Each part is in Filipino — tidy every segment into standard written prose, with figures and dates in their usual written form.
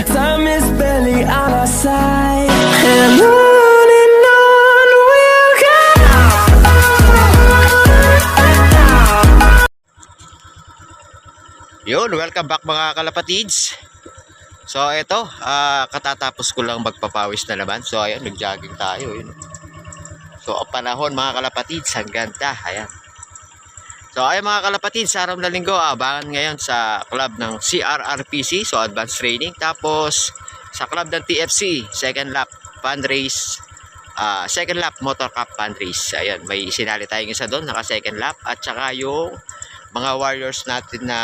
Time is barely on our side, and on we'll go. Yun, welcome back mga kalapatids. So ito, katatapos ko lang magpapawis na naman. So ayan, nag-jogging tayo. Yun. So ang panahon mga kalapatids, ang ganda. Ayan. So ayun mga kalapatids, sa araw na linggo, abangan ngayon sa club ng CRRPC, so advanced training. Tapos sa club ng TFC, second lap fund race, second lap motor cup fund race. Ayan, may sinali tayong isa doon, naka second lap. At saka yung mga warriors natin na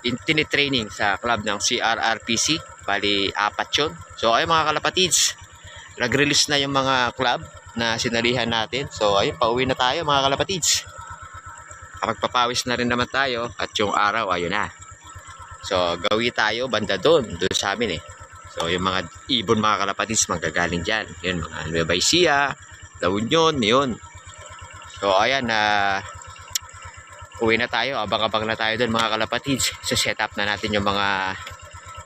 tinitraining sa club ng CRRPC, bali 4 yun. So ayun mga kalapatids, nag-release na yung mga club na sinalihan natin. So ayun, pauwi na tayo mga kalapatids. Magpapawis na rin naman tayo at yung araw ayun na. So gawi tayo banda doon sa amin eh. So yung mga ibon mga kalapatids manggagaling dyan. Yun, mga Nueva Ecija, La Union, yun. So ayan, uwi na tayo, abang-abang na tayo doon mga kalapatids. So set up na natin yung mga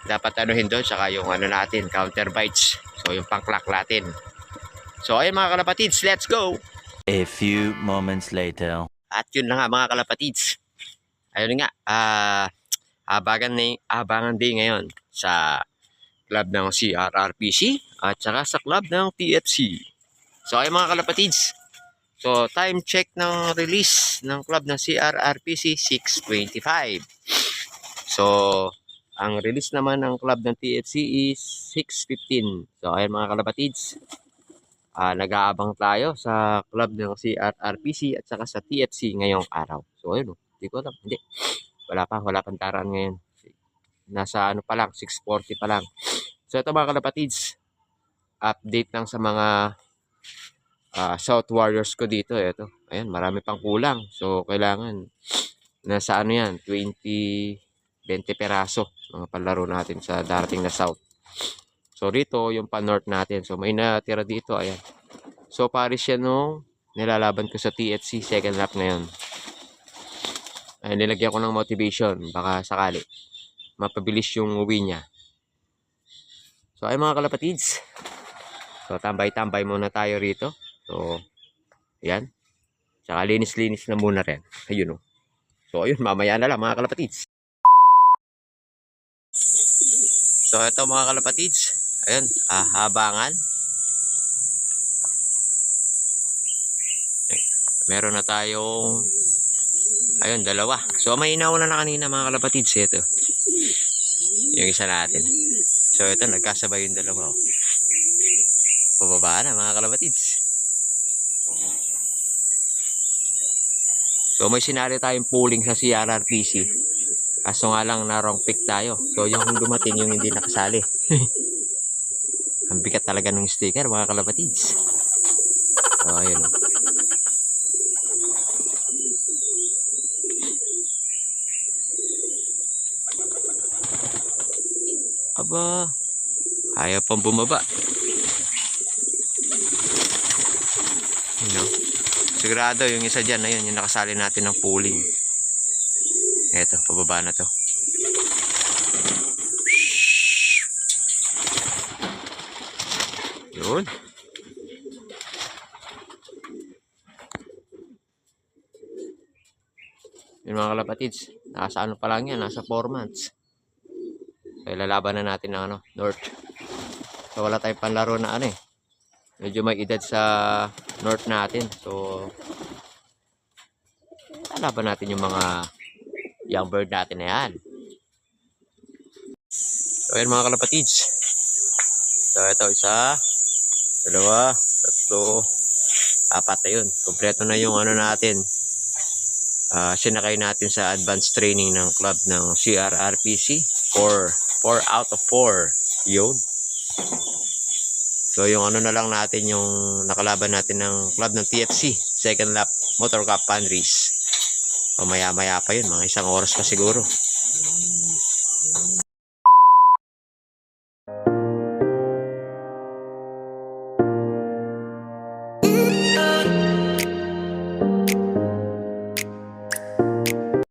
dapat anuhin doon, saka yung ano natin, counter bites. So yung pang-clock natin. So ayun mga kalapatids, let's go! A few moments later. At yun na nga mga kalapatids. Ayun nga, abangan din ngayon sa club ng CRRPC at saka sa club ng TFC. So ayun mga kalapatids, so time check ng release ng club ng CRRPC 6:25. So ang release naman ng club ng TFC is 6:15. So ayun mga kalapatids, nag-aabang tayo sa club ng CRRPC at saka sa TFC ngayong araw. So ayun, hindi ko alam, hindi. Wala pang taraan ngayon. Nasa ano pa lang, 6:40 pa lang. So ito mga kalapatids, update lang sa mga South Warriors ko dito. Ito, ayan, marami pang kulang. So kailangan nasa ano yan, 20 peraso mga palaro natin sa darating na South. So dito yung pa-north natin. So may natira dito, ayan. So pares yan nung nilalaban ko sa TFC second lap ngayon. Ayan, nilagyan ko ng motivation, baka sakali mapabilis yung uwi niya. So ay mga kalapatids, so tambay-tambay muna tayo rito. So ayan, tsaka linis-linis na muna rin. Ayun o. So ayun, mamaya na lang mga kalapatids. So ito mga kalapatids, ayun, habangan. Meron na tayong, ayun, dalawa. So may inauna na kanina mga kalapatids. Ito yung isa natin. So ito, nagkasabay yung dalawa. Pababa na mga kalapatids. So may sinali tayong pooling sa CRRPC. Kaso nga lang na wrong pick tayo. So yung dumating yung hindi nakasali. Ang bigat talaga ng sticker mga kalapatids. So ayun. Aba, ayaw pang bumaba. You know? Sigurado yung isa dyan, ayun, yung nakasali natin ng pooling. Eto, pababa na to. Yun. Yung mga kalapatids, nasa ano pa lang yan, nasa 4 months. So ilalaban na natin ng ano, North. So wala tayong panlaro na ano eh. Medyo may edad sa North natin. So lalaban natin yung mga young bird natin na yan. So ayan mga kalapatids. So ito, isa, dalawa, tatlo, 4 na yun. Kompleto na yung ano natin. Sinakay natin sa advanced training ng club ng CRRPC. 4 out of 4 yun. So yung ano na lang natin, yung nakalaban natin ng club ng TFC second lap motor cup fund race. O maya maya pa yun, mga 1 oras pa siguro.